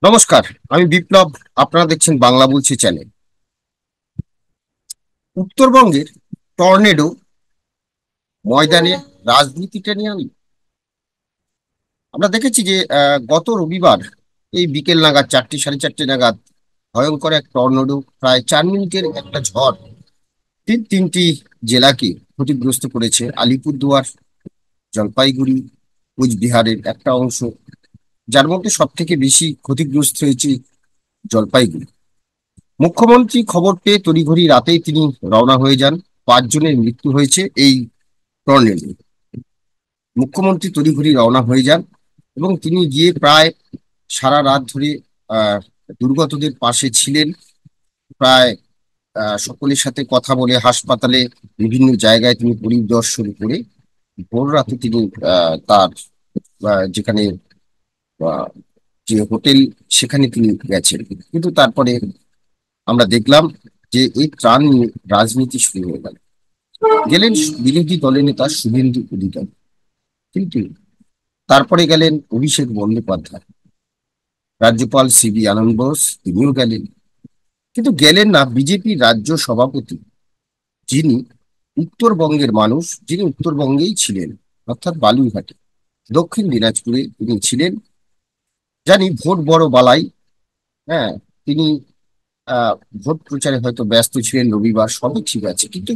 নমস্কার। আমি বিপ্লব। আপনারা দেখছেন বাংলা বলছি চ্যানেল। উত্তরবঙ্গের টর্নেডো ময়দানে রাজনীতিটা নিয়ে আমরা দেখেছি যে গত রবিবার এই বিকেল নাগাদ 4টে সাড়ে 4টে নাগাদ ভয়ঙ্কর এক টর্নেডো, প্রায় 4 মিনিটের একটা ঝড় তিনটি জেলাকে ক্ষতিগ্রস্ত করেছে। আলিপুরদুয়ার, জলপাইগুড়ি, কোচবিহারের একটা অংশ, যার মধ্যে সব থেকে বেশি ক্ষতিগ্রস্ত হয়েছে জলপাইগুড়ি। মুখ্যমন্ত্রী খবর পেয়ে তড়িঘড়ি রাতেই তিনি রওনা হয়ে যান। 5 জনের মৃত্যু হয়েছে এই টর্নেডো। মুখ্যমন্ত্রী তড়িঘড়ি রওনা হয়ে যান এবং তিনি গিয়ে প্রায় সারা রাত ধরে আহ দুর্গতদের পাশে ছিলেন। প্রায় সকলের সাথে কথা বলে হাসপাতালে বিভিন্ন জায়গায় তিনি পরিদর্শন করে ভোর রাতে তিনি তার যেখানে আহ, যে হোটেল, সেখানে তিনি গেছেন। কিন্তু তারপরে আমরা দেখলাম যে এই ত্রাণ নিয়ে রাজনীতি শুরু হয়ে গেল। গেলেন বিরোধী দলের নেতা শুভেন্দু অধিকারী, কিন্তু তারপরে গেলেন অভিষেক বন্দ্যোপাধ্যায়, রাজ্যপাল সিবি আনন্দ বোস তিনিও গেলেন। কিন্তু গেলেন না বিজেপির রাজ্য সভাপতি, যিনি উত্তরবঙ্গের মানুষ, যিনি উত্তরবঙ্গেই ছিলেন, অর্থাৎ বালুরঘাটে, দক্ষিণ দিনাজপুরে তিনি ছিলেন। জানি ভোট বড় বালাই। হ্যাঁ, তিনি আহ ভোট প্রচারে হয়তো ব্যস্ত ছিলেন, রবিবার সবই ঠিক আছে, কিন্তু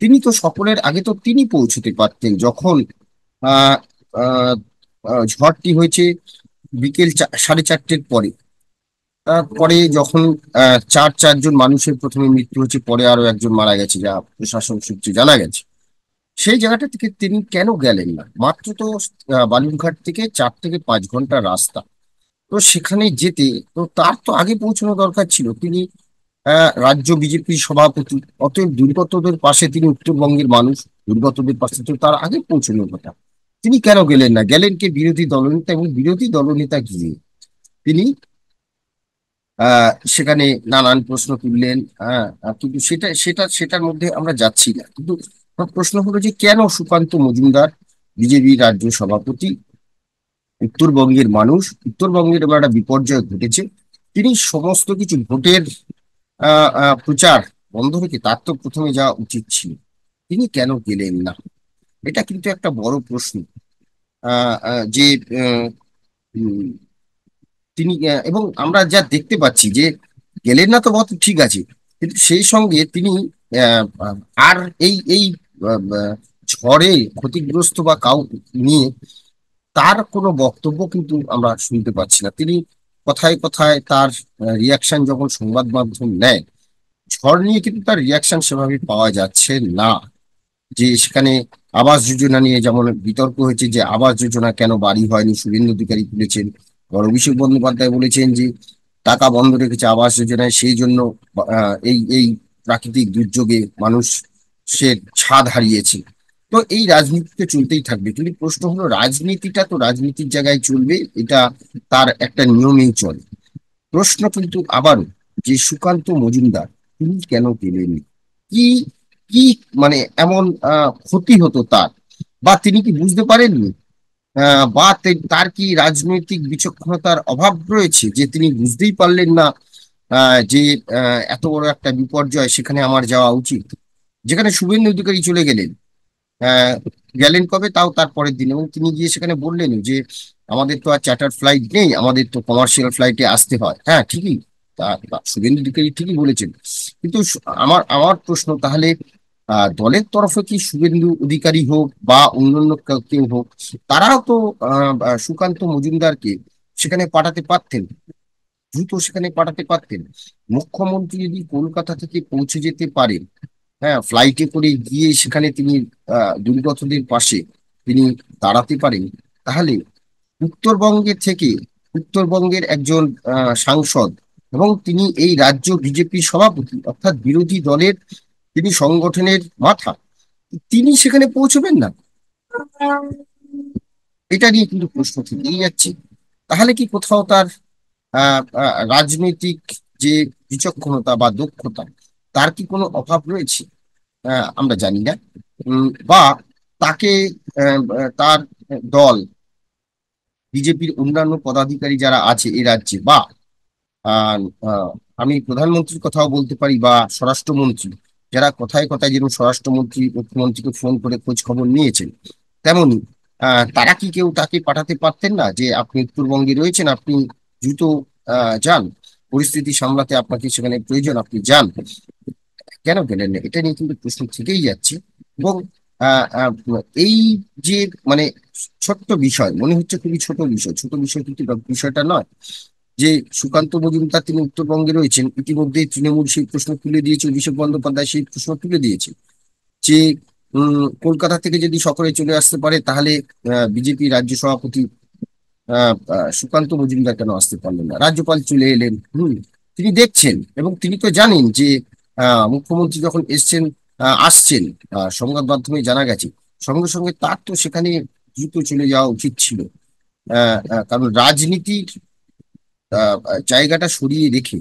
তিনি তো সকলের আগে তো তিনি পৌঁছতে পারতেন। যখন আহ আহ ঝড়টি হয়েছে বিকেল সাড়ে 4টের পরে, তারপরে যখন চারজন মানুষের প্রথমে মৃত্যু হচ্ছে, পরে আরো একজন মারা গেছে যা প্রশাসন সূত্রে জানা গেছে। সেই জায়গাটা থেকে তিনি কেন গেলেন না? মাত্র তো বালুরঘাট থেকে 4 থেকে 5 ঘন্টা রাস্তা। তো সেখানে যেতে তো তার তো আগে পৌঁছানো দরকার ছিল। তিনি রাজ্য বিজেপির সভাপতি, অতএব দুর্গতদের পাশে, তিনি উত্তরবঙ্গের মানুষ, দুর্গতদের পাশে তো তার আগে পৌঁছানোর কথা। তিনি কেন গেলেন না? গেলেন কে বিরোধী দলনেতা, এবং বিরোধী দলনেতা গিয়ে তিনি সেখানে নানান প্রশ্ন তুললেন। কিন্তু সেটার মধ্যে আমরা যাচ্ছি না। কিন্তু আমার প্রশ্ন হলো যে কেন সুকান্ত মজুমদার, বিজেপি রাজ্য সভাপতি, উত্তরবঙ্গের মানুষ, উত্তরবঙ্গের এবার একটা বিপর্যয় ঘটেছে, তিনি সমস্ত কিছু ভোটের প্রচার বন্ধ রেখে, তার তো প্রথমে যাওয়া উচিত ছিল, তিনি কেন গেলেন না? এটা কিন্তু একটা বড় প্রশ্ন। যে আহ, উম, তিনি এবং আমরা যা দেখতে পাচ্ছি যে গেলেন না তো বট ঠিক আছে, কিন্তু সেই সঙ্গে তিনি আহ, আহ, আর এই এই ঝড়ে ক্ষতিগ্রস্ত বা কাউ নিয়ে তার কোনো বক্তব্য কিন্তু আমরা শুনতে পাচ্ছি না। তিনি কথায় কথায় তার রিয়াকশন যখন সংবাদ মাধ্যম নেয়, ঝড় নিয়ে কিন্তু তার রিয়াকশন সেভাবে পাওয়া যাচ্ছে না। যে সেখানে আবাস যোজনা নিয়ে যেমন বিতর্ক হয়েছে, যে আবাস যোজনা কেন বাড়ি হয়নি, শুভেন্দু অধিকারী তুলেছেন। আবার অভিষেক বন্দ্যোপাধ্যায় বলেছেন যে টাকা বন্ধ রেখেছে আবাস যোজনায়, সেই জন্য এই প্রাকৃতিক দুর্যোগে মানুষ সে ছাদ হারিয়েছে। তো এই রাজনীতি তো চলতেই থাকবে, কিন্তু প্রশ্ন হলো রাজনীতিটা তো রাজনীতির জায়গায় চলবে, এটা তার একটা নিয়মেই চলে। প্রশ্ন কিন্তু আবারও, যে সুকান্ত মজুমদার তিনি কেন গেলেন? কি কি মানে এমন ক্ষতি হতো তার? বা তিনি কি বুঝতে পারেননি? বা তার কি রাজনৈতিক বিচক্ষণতার অভাব রয়েছে, যে তিনি বুঝতেই পারলেন না যে এত বড় একটা বিপর্যয়, সেখানে আমার যাওয়া উচিত? যেখানে শুভেন্দু অধিকারী চলে গেলেন, আহ, গেলেন কবে, তাও তার পরের দিন, এবং তিনি গিয়ে সেখানে বললেন যে আমাদের তো আর চার্টার ফ্লাইট নেই, আমাদের তো কমার্শিয়াল ফ্লাইটে আসতে হয়। হ্যাঁ, ঠিকই, শুভেন্দু অধিকারী ঠিকই বলেছেন। কিন্তু আমার আমার প্রশ্ন তাহলে, দলের তরফে কি শুভেন্দু অধিকারী হোক বা অন্যান্য কেউ হোক, তারাও তো সুকান্ত মজুমদারকে সেখানে পাঠাতে পারতেন, দ্রুত সেখানে পাঠাতে পারতেন। মুখ্যমন্ত্রী যদি কলকাতা থেকে পৌঁছে যেতে পারেন, হ্যাঁ, ফ্লাইটে করে গিয়ে সেখানে তিনি দুর্গতদের পাশে তিনি দাঁড়াতে পারেন, তাহলে উত্তরবঙ্গে থেকে, উত্তরবঙ্গের একজন সাংসদ, এবং তিনি এই রাজ্য বিজেপি সভাপতি, অর্থাৎ বিরোধী দলের তিনি সংগঠনের মাথা, তিনি সেখানে পৌঁছবেন না? এটা নিয়ে কিন্তু প্রশ্ন থেকেই যাচ্ছে। তাহলে কি কোথাও তার রাজনৈতিক যে বিচক্ষণতা বা দক্ষতা, তার কি কোনো অভাব রয়েছে? আমরা জানি না। বা তাকে তার দল, বিজেপির অন্যান্য পদাধিকারী যারা আছে এই রাজ্যে, বা আর আমি প্রধানমন্ত্রীর কথাও বলতে পারি বা স্বরাষ্ট্রমন্ত্রী, যারা কথায় কথায় যেরকম স্বরাষ্ট্রমন্ত্রী মুখ্যমন্ত্রীকে ফোন করে খোঁজ খবর নিয়েছেন, তেমনি তারা কি কেউ তাকে পাঠাতে পারতেন না যে আপনি উত্তরবঙ্গে রয়েছেন, আপনি দ্রুত যান, পরিস্থিতি সামলাতে আপনাকে সেখানে প্রয়োজন, আপনি যান, কেন গেলেন না? এটা নিয়ে কিন্তু প্রশ্ন থেকেই যাচ্ছে। এবং আহ, আহ, এই যে মানে ছোট্ট বিষয় মনে হচ্ছে, খুবই ছোট বিষয়, ছোট বিষয় কিন্তু বিষয়টা নয়। যে সুকান্ত মজুমদার তিনি উত্তরবঙ্গে রয়েছেন, ইতিমধ্যে তৃণমূল সেই প্রশ্ন তুলে দিয়েছে, অভিষেক বন্দ্যোপাধ্যায় সেই প্রশ্ন তুলে দিয়েছে যে কলকাতা থেকে যদি সকলে চলে আসতে পারে, তাহলে বিজেপি রাজ্য সভাপতি সুকান্ত মজুমদার কেন আসতে পারলেন না? রাজ্যপাল চলে এলেন, তিনি দেখছেন এবং তিনি তো জানেন যে মুখ্যমন্ত্রী যখন এসছেন, আসছেন, সংবাদ মাধ্যমে জানা গেছে, সঙ্গে সঙ্গে তার তো সেখানে দ্রুত চলে যাওয়া উচিত ছিল। কারণ রাজনীতির জায়গাটা সরিয়ে রেখে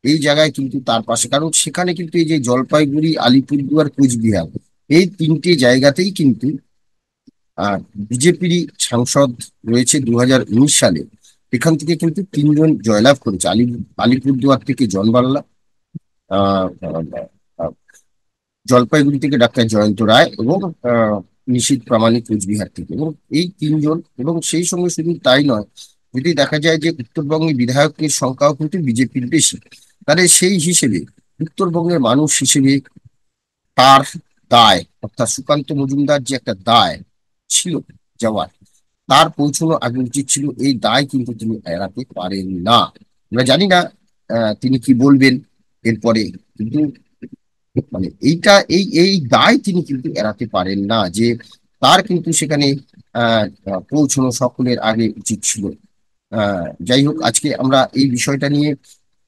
এই জায়গায় কিন্তু তার পাশে, কারণ সেখানে কিন্তু এই যে জলপাইগুড়ি, আলিপুরদুয়ার, কোচবিহার, এই তিনটে জায়গাতেই কিন্তু আর বিজেপিরই সাংসদ রয়েছে 2019 সালে। এখান থেকে কিন্তু তিনজন জয়লাভ করেছে, আলিপুরদুয়ার থেকে জন বাংলা, আহ, আহ, জলপাইগুড়ি থেকে ডাক্তার জয়ন্ত রায় এবং আহ, নিশীথ প্রামাণিক কোচবিহার থেকে, এবং এই তিনজন, এবং সেই সঙ্গে শুধু তাই নয়, যদি দেখা যায় যে উত্তরবঙ্গে বিধায়কের সংখ্যাও কিন্তু বিজেপির বেশি, তাহলে সেই হিসেবে উত্তরবঙ্গের মানুষ হিসেবে তার দায়, অর্থাৎ সুকান্ত মজুমদার যে একটা দায় ছিল যাওয়ার, তার পৌঁছানো আগে উচিত ছিল, এই দায় কিন্তু তিনি এড়াতে পারেন না। আমরা জানি না তিনি কি বলবেন এরপরে, কিন্তু মানে এইটা এই এই দায় তিনি কিন্তু এড়াতে পারেন না, যে তার কিন্তু সেখানে পৌঁছানো সকলের আগে উচিত ছিল। যাই হোক, আজকে আমরা এই বিষয়টা নিয়ে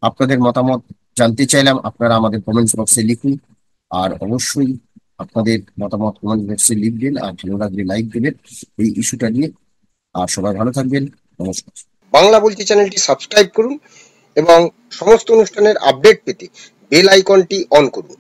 আপনাদের মতামত জানতে চাইলাম। আপনারা আমাদের কমেন্টস বক্সে লিখুন, আর অবশ্যই আপনাদের মতামত কমেন্ট বক্সে লিখবেন, আর ভালো লাগলে লাইক দেবেন এই ইস্যুটা নিয়ে। আর সবাই ভালো থাকবেন। নমস্কার। বাংলা বলছি চ্যানেলটি সাবস্ক্রাইব করুন এবং সমস্ত অনুষ্ঠানের আপডেট পেতে বেল আইকনটি অন করুন।